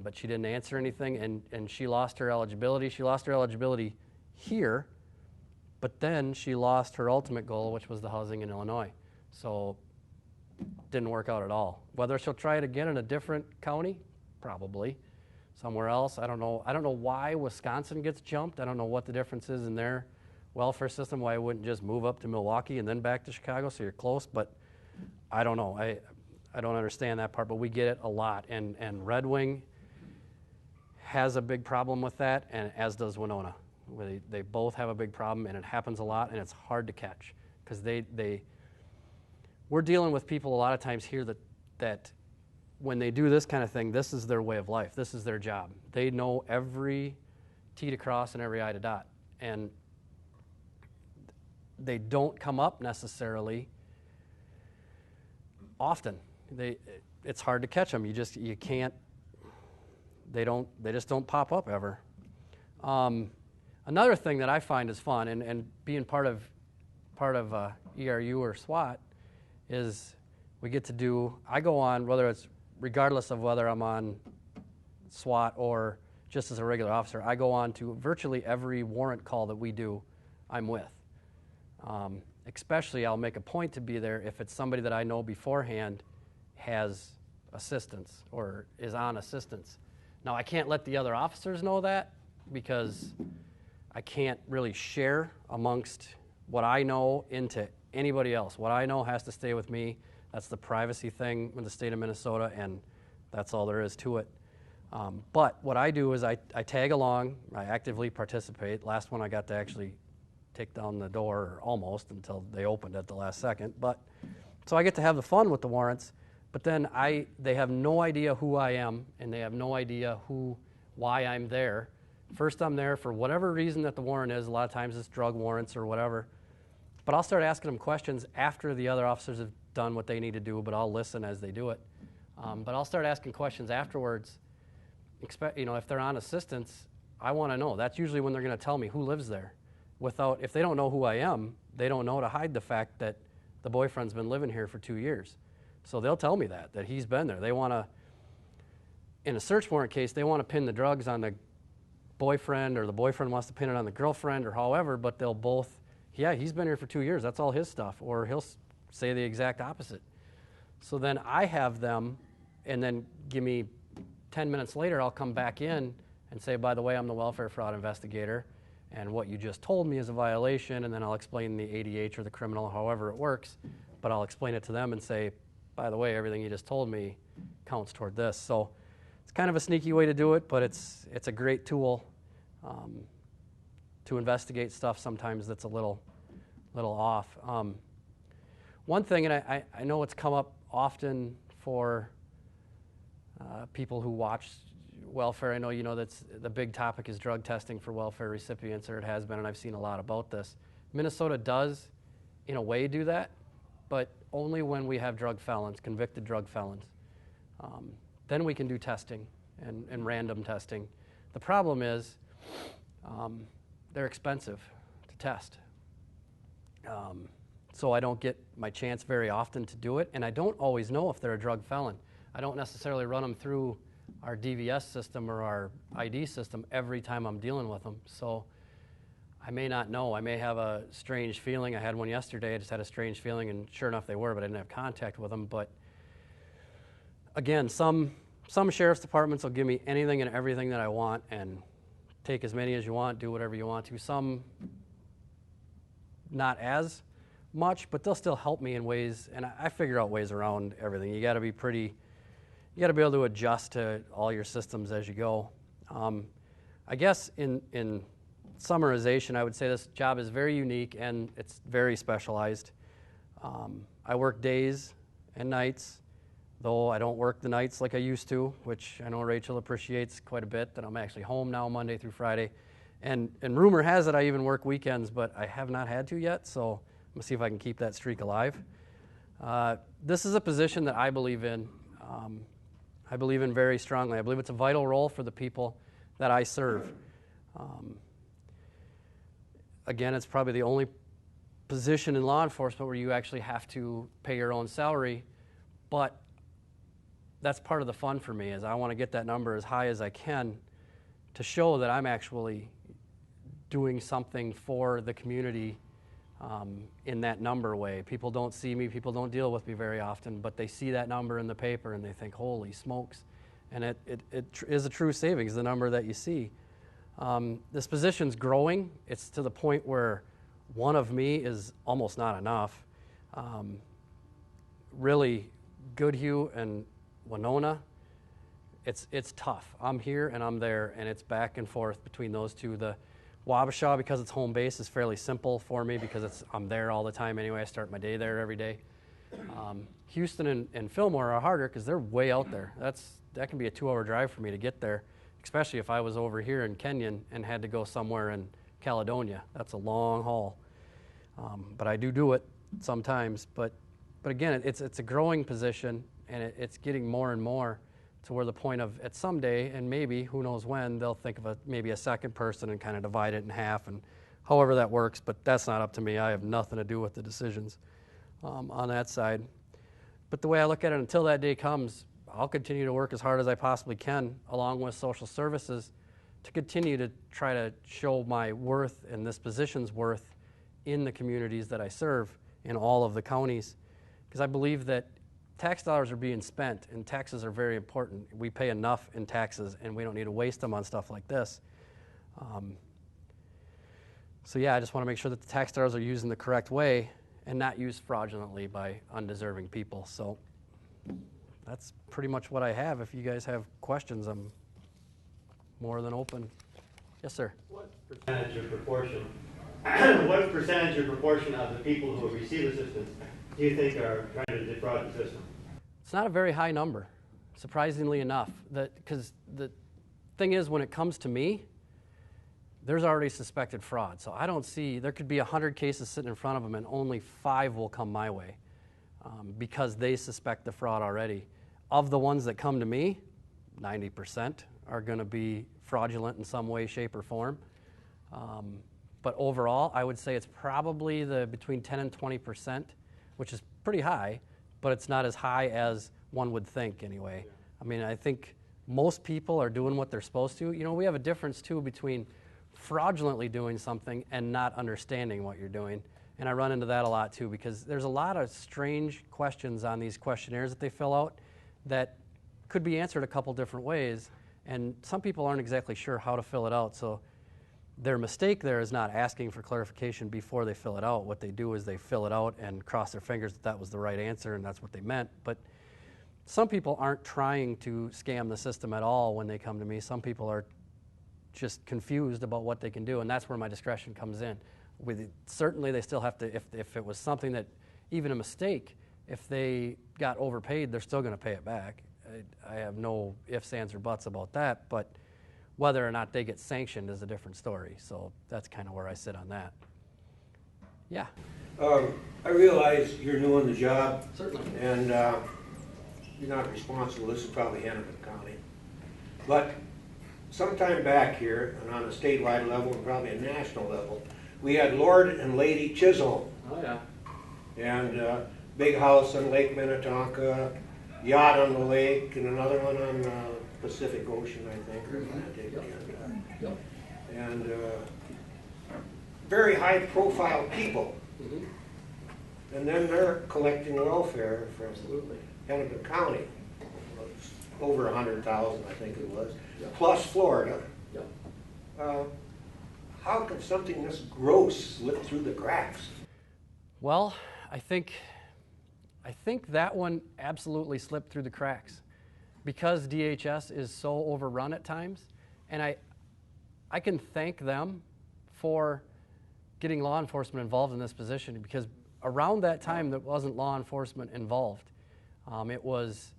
But she didn't answer anything, and she lost her eligibility. She lost her eligibility here, but then she lost her ultimate goal, which was the housing in Illinois. So didn't work out at all. Whether she'll try it again in a different county, probably. Somewhere else, I don't know. I don't know why Wisconsin gets jumped. I don't know what the difference is in their welfare system, why I wouldn't just move up to Milwaukee and then back to Chicago so you're close, but I don't know. I don't understand that part, but we get it a lot. And Red Wing has a big problem with that, and as does Winona. They both have a big problem, and it happens a lot, and it's hard to catch because we're dealing with people a lot of times here that when they do this kind of thing, this is their way of life. This is their job. They know every T to cross and every I to dot, and they don't come up necessarily often. It's hard to catch them. You can't. They just don't pop up ever. Another thing that I find is fun, and being part of ERU or SWAT, is we get to do. I go on, whether it's regardless of whether I'm on SWAT or just as a regular officer, I go on to virtually every warrant call that we do. I'm with. Especially, I'll make a point to be there if it's somebody that I know beforehand has assistance or is on assistance. Now, I can't let the other officers know that because I can't really share amongst what I know into anybody else. What I know has to stay with me. That's the privacy thing with the state of Minnesota, and that's all there is to it. But what I do is I tag along. I actively participate. Last one I got to actually take down the door, almost, until they opened at the last second. But so I get to have the fun with the warrants. But then they have no idea who I am, and they have no idea why I'm there. First, I'm there for whatever reason that the warrant is. A lot of times it's drug warrants or whatever. But I'll start asking them questions after the other officers have done what they need to do, but I'll listen as they do it. But I'll start asking questions afterwards. If they're on assistance, I want to know. That's usually when they're going to tell me who lives there. If they don't know who I am, they don't know to hide the fact that the boyfriend's been living here for 2 years. So they'll tell me that he's been there. They want to, in a search warrant case, they want to pin the drugs on the boyfriend, or the boyfriend wants to pin it on the girlfriend, or however, but they'll both, yeah, he's been here for 2 years, that's all his stuff, or he'll say the exact opposite. So then I have them, and then give me 10 minutes later, I'll come back in and say, by the way, I'm the welfare fraud investigator, and what you just told me is a violation, and then I'll explain the ADH or the criminal, however it works, but I'll explain it to them and say, by the way, everything you just told me counts toward this. So it's kind of a sneaky way to do it, but it's a great tool to investigate stuff sometimes that's a little off. One thing, and I know it's come up often for people who watch welfare. I know that's the big topic is drug testing for welfare recipients, or it has been, and I've seen a lot about this. Minnesota does, in a way, do that, but only when we have drug felons, convicted drug felons. Then we can do testing and random testing. The problem is they're expensive to test. So I don't get my chance very often to do it, and I don't always know if they're a drug felon. I don't necessarily run them through our DVS system or our ID system every time I'm dealing with them. So I may not know. I may have a strange feeling. I had one yesterday. I just had a strange feeling, and sure enough, they were, but I didn't have contact with them. But again, some sheriff's departments will give me anything and everything that I want and take as many as you want, do whatever you want to. Some not as much, but they'll still help me in ways, and I figure out ways around everything. You got to be able to adjust to all your systems as you go. I guess in summarization, I would say this job is very unique and it's very specialized. I work days and nights, though I don't work the nights like I used to, which I know Rachel appreciates quite a bit, that I'm actually home now Monday through Friday. And rumor has it I even work weekends, but I have not had to yet, so I'm going to see if I can keep that streak alive. This is a position that I believe in. I believe in very strongly. I believe it's a vital role for the people that I serve. Again, it's probably the only position in law enforcement where you actually have to pay your own salary, but that's part of the fun for me, is I want to get that number as high as I can to show that I'm actually doing something for the community in that number way. People don't see me, people don't deal with me very often, but they see that number in the paper and they think, holy smokes. And it is a true savings, the number that you see. This position's growing. It's to the point where one of me is almost not enough. Really, Goodhue and Winona, it's tough. I'm here and I'm there, and it's back and forth between those two. The Wabasha, because it's home base, is fairly simple for me because I'm there all the time anyway. I start my day there every day. Houston and Fillmore are harder because they're way out there. That can be a 2-hour drive for me to get there, especially if I was over here in Kenyon and had to go somewhere in Caledonia. That's a long haul. But I do it sometimes. But again, it's a growing position, and it's getting more and more to where the point of, at some day, and maybe, who knows when, they'll think of maybe a second person and kind of divide it in half, and however that works, but that's not up to me. I have nothing to do with the decisions on that side. But the way I look at it, until that day comes, I'll continue to work as hard as I possibly can, along with social services, to continue to try to show my worth and this position's worth in the communities that I serve in all of the counties. Because I believe that tax dollars are being spent, and taxes are very important. We pay enough in taxes, and we don't need to waste them on stuff like this. So yeah, I just want to make sure that the tax dollars are used in the correct way and not used fraudulently by undeserving people. So that's pretty much what I have. If you guys have questions, I'm more than open. Yes, sir. What percentage or proportion of the people who receive assistance do you think are trying to defraud the system? It's not a very high number, surprisingly enough. Because the thing is, when it comes to me, there's already suspected fraud. So I don't see, there could be 100 cases sitting in front of them and only 5 will come my way because they suspect the fraud already. Of the ones that come to me, 90% are going to be fraudulent in some way, shape, or form. But overall, I would say it's probably between 10 and 20%, which is pretty high, but it's not as high as one would think anyway. I mean, I think most people are doing what they're supposed to. You know, we have a difference too between fraudulently doing something and not understanding what you're doing. And I run into that a lot too, because there's a lot of strange questions on these questionnaires that they fill out that could be answered a couple different ways, and some people aren't exactly sure how to fill it out. So their mistake there is not asking for clarification before they fill it out. What they do is they fill it out and cross their fingers that was the right answer and that's what they meant. But some people aren't trying to scam the system at all when they come to me. Some people are just confused about what they can do, and that's where my discretion comes in. Certainly they still have to, if it was something that, even a mistake, if they got overpaid, they're still going to pay it back. I have no ifs, ands, or buts about that, but whether or not they get sanctioned is a different story. So that's kind of where I sit on that. Yeah. I realize you're new in the job. Certainly. And you're not responsible. This is probably Hennepin County. But sometime back here, and on a statewide level and probably a national level, we had Lord and Lady Chisholm. Oh, yeah. And big house on Lake Minnetonka, yacht on the lake and another one on the Pacific Ocean, I think, or Atlantic. And very high-profile people. And then they're collecting welfare from Hennepin County. Over 100,000, I think it was, plus Florida. How can something this gross slip through the cracks? Well, I think that one absolutely slipped through the cracks because DHS is so overrun at times, and I can thank them for getting law enforcement involved in this position, because around that time there wasn't law enforcement involved. It was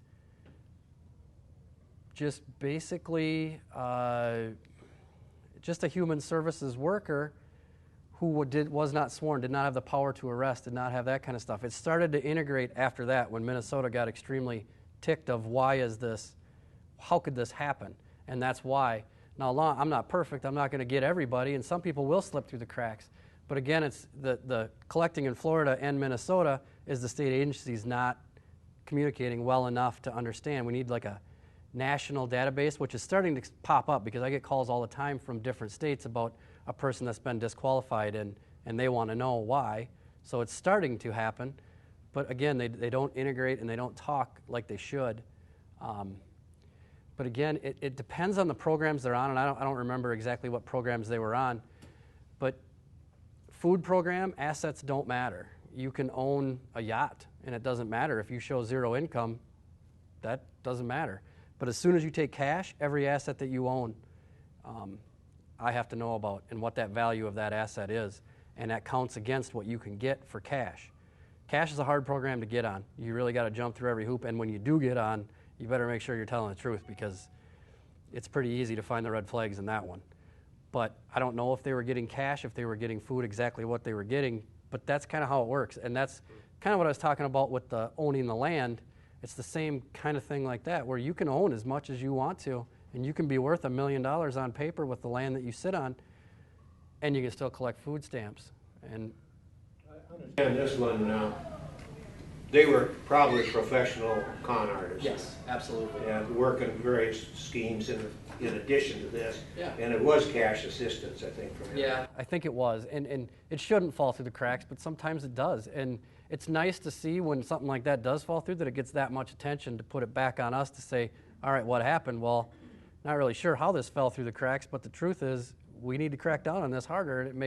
just basically just a human services worker who was not sworn, did not have the power to arrest, did not have that kind of stuff. It started to integrate after that when Minnesota got extremely ticked of how could this happen? And that's why. Now, I'm not perfect, I'm not going to get everybody, and some people will slip through the cracks. But again, it's the collecting in Florida and Minnesota is the state agencies not communicating well enough to understand. We need like a national database, which is starting to pop up because I get calls all the time from different states about a person that's been disqualified and they want to know why. So it's starting to happen. But again, they don't integrate and they don't talk like they should. But again, it depends on the programs they're on, and I don't remember exactly what programs they were on. But food program, assets don't matter. You can own a yacht, and it doesn't matter. If you show zero income, that doesn't matter. But as soon as you take cash, every asset that you own, I have to know about and what that value of that asset is. And that counts against what you can get for cash. Cash is a hard program to get on. You really got to jump through every hoop. And when you do get on, you better make sure you're telling the truth, because it's pretty easy to find the red flags in that one. But I don't know if they were getting cash, if they were getting food, exactly what they were getting. But that's kind of how it works. And that's kind of what I was talking about with the owning the land. It's the same kind of thing like that, where you can own as much as you want to, and you can be worth $1 million on paper with the land that you sit on, and you can still collect food stamps. And this one, they were probably professional con artists. yes, absolutely. And working various schemes in addition to this. Yeah. And it was cash assistance, I think, from him. Yeah, I think it was. And it shouldn't fall through the cracks, but sometimes it does. And it's nice to see when something like that does fall through, that it gets that much attention, to put it back on us to say, all right, what happened? Well, not really sure how this fell through the cracks, but the truth is we need to crack down on this harder. And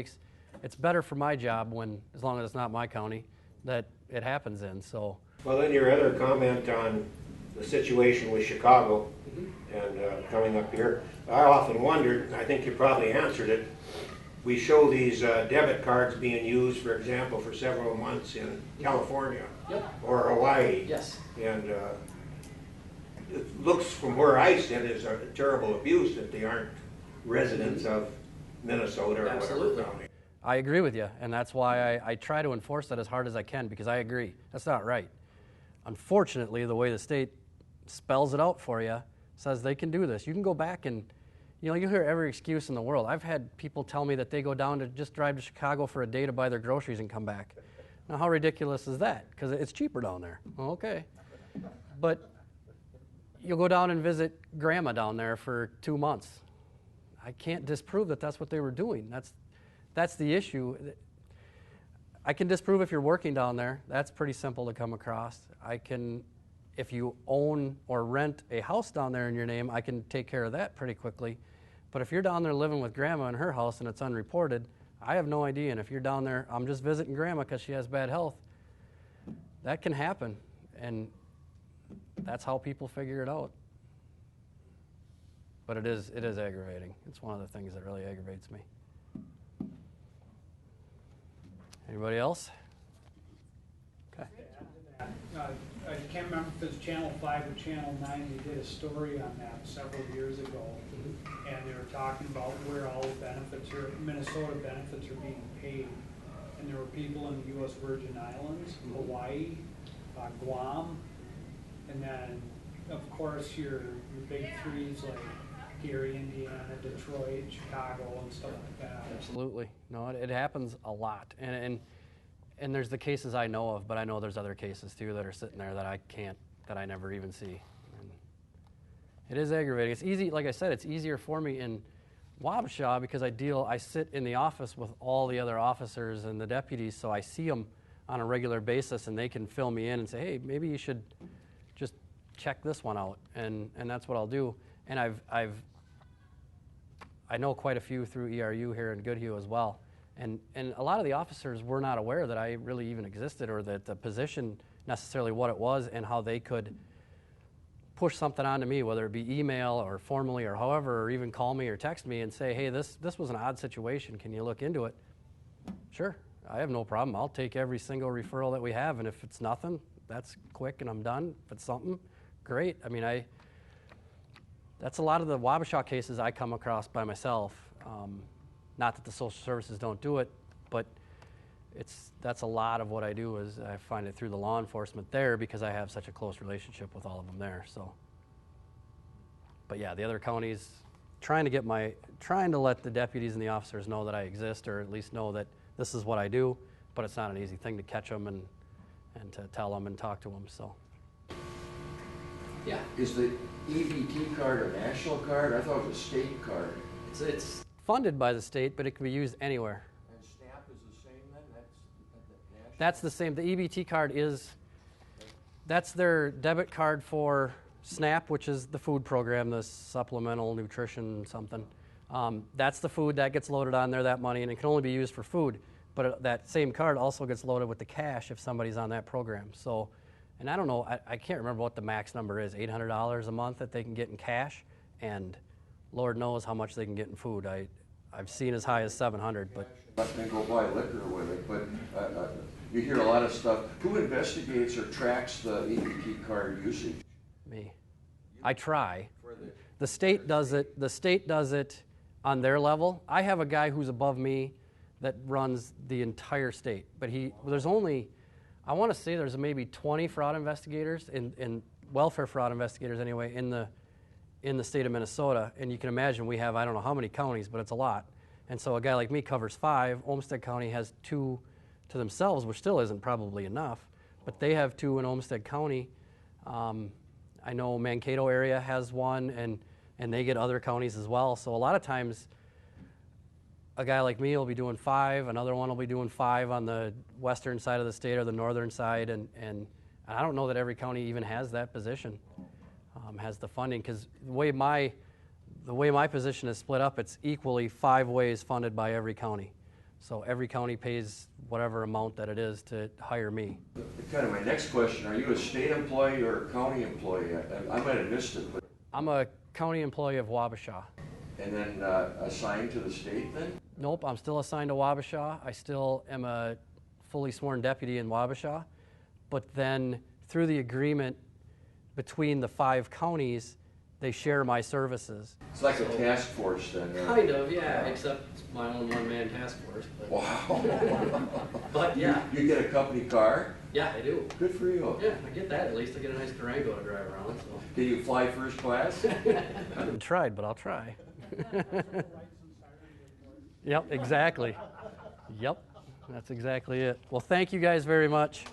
it's better for my job when, as long as it's not my county, that it happens in. So. Well, then your other comment on the situation with Chicago and coming up here, I often wondered, and I think you probably answered it, we show these debit cards being used, for example, for several months in California or Hawaii. Yes. And it looks from where I sit as a terrible abuse that they aren't residents of Minnesota or Absolutely. whatever county. I agree with you, and that's why I try to enforce that as hard as I can, because I agree. That's not right. Unfortunately, the way the state spells it out for you says they can do this. You can go back and, you hear every excuse in the world. I've had people tell me that they go down to just drive to Chicago for a day to buy their groceries and come back. Now, how ridiculous is that? Because it's cheaper down there. Well, okay. But you'll go down and visit grandma down there for 2 months. I can't disprove that that's what they were doing. That's the issue. I can disprove if you're working down there. That's pretty simple to come across. If you own or rent a house down there in your name, I can take care of that pretty quickly. But if you're down there living with grandma in her house and it's unreported, I have no idea. And if you're down there, I'm just visiting grandma because she has bad health, that can happen. And that's how people figure it out. But it is aggravating. It's one of the things that really aggravates me. Anybody else? Okay. I can't remember if it was Channel 5 or Channel 9, they did a story on that several years ago, and they were talking about where all the benefits Minnesota benefits are being paid. And there were people in the U.S. Virgin Islands, Hawaii, Guam, and then, of course, your big threes like Gary, Indiana, Detroit, Chicago, and stuff like that. Absolutely. No, it happens a lot. And there's the cases I know of, but I know there's other cases too that are sitting there that I can't that I never even see. And it is aggravating. It's easy, like I said, it's easier for me in Wabasha because I sit in the office with all the other officers and the deputies, so I see them on a regular basis, and they can fill me in and say, hey, maybe you should just check this one out, and that's what I'll do. And I know quite a few through ERU here in Goodhue as well, and a lot of the officers were not aware that I really even existed or that the position necessarily what it was and how they could push something onto me, whether it be email or formally or however, or even call me or text me and say, hey, this was an odd situation, can you look into it? Sure, I have no problem. I'll take every single referral that we have, and if it's nothing, that's quick and I'm done. If it's something, great. I mean, that's a lot of the Wabasha cases I come across by myself. Not that the social services don't do it, but that's a lot of what I do is I find it through the law enforcement there because I have such a close relationship with all of them there. So, but yeah, the other counties trying to let the deputies and the officers know that I exist, or at least know that this is what I do. But it's not an easy thing to catch them and to tell them and talk to them. So. Yeah. Is the EBT card a national card? I thought it was a state card. It's funded by the state, but it can be used anywhere. And SNAP is the same then? National? That's the same. The EBT card that's their debit card for SNAP, which is the food program, the supplemental nutrition something. That's the food that gets loaded on there, that money, and it can only be used for food. But that same card also gets loaded with the cash if somebody's on that program. So, and I don't know, I can't remember what the max number is, $800 a month that they can get in cash, and Lord knows how much they can get in food. I've seen as high as $700, but Let me go buy liquor with it, but you hear a lot of stuff. Who investigates or tracks the EBT card usage? me. I try. The state does it. The state does it on their level. I have a guy who's above me that runs the entire state, but there's only, I want to say there's maybe 20 fraud investigators in welfare fraud investigators anyway in the state of Minnesota, and you can imagine we have I don't know how many counties, but it's a lot. And so a guy like me covers 5. Olmsted County has 2 to themselves, which still isn't probably enough, but they have 2 in Olmsted County. I know Mankato area has 1, and they get other counties as well. So a lot of times a guy like me will be doing 5, another one will be doing 5 on the western side of the state or the northern side, and I don't know that every county even has that position, has the funding, because the way my position is split up, it's equally 5 ways funded by every county. So every county pays whatever amount that it is to hire me. Kind of my next question, are you a state employee or a county employee? I might have missed it, but... I'm a county employee of Wabasha. And then assigned to the state then? Nope, I'm still assigned to Wabasha. I still am a fully sworn deputy in Wabasha. But then through the agreement between the 5 counties, they share my services. It's like a task force then. Kind of, yeah, except it's my own one-man task force. But, Wow. but yeah. You get a company car? Yeah, I do. Good for you. Yeah, I get that. At least I get a nice Durango to drive around. So. Can you fly first class? I haven't tried, but I'll try. Yep, exactly. Yep, that's exactly it. Well, thank you guys very much.